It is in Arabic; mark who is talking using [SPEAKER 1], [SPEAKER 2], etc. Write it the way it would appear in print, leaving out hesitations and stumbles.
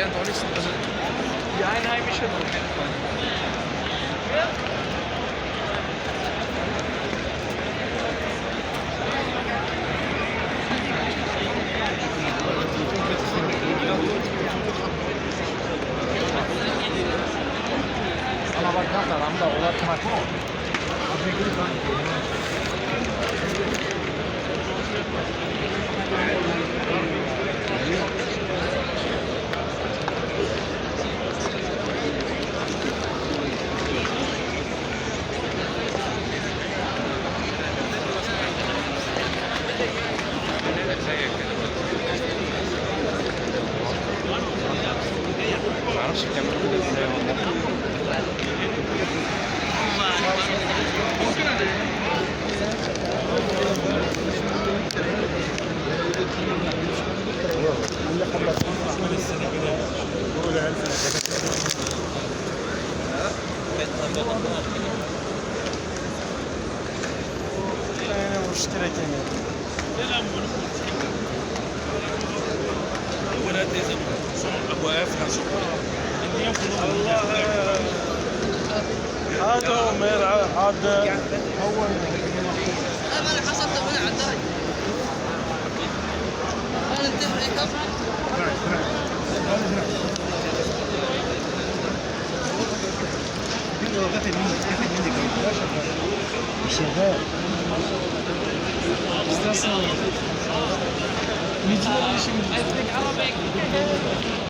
[SPEAKER 1] lernt auch nicht, also die Einheimischen auf jeden Fall.
[SPEAKER 2] انا برجعت على عمدا وقت ما كنت
[SPEAKER 1] ما اعرفش بتعملوا كده ازاي
[SPEAKER 2] انا مشترك هنا
[SPEAKER 3] ولا تزم واقف
[SPEAKER 2] الله هذا هو مير هذا اول
[SPEAKER 4] انا حصلت هنا على الدرج انا انتهي كم
[SPEAKER 2] شغال استاذ نجي
[SPEAKER 4] I speak Arabic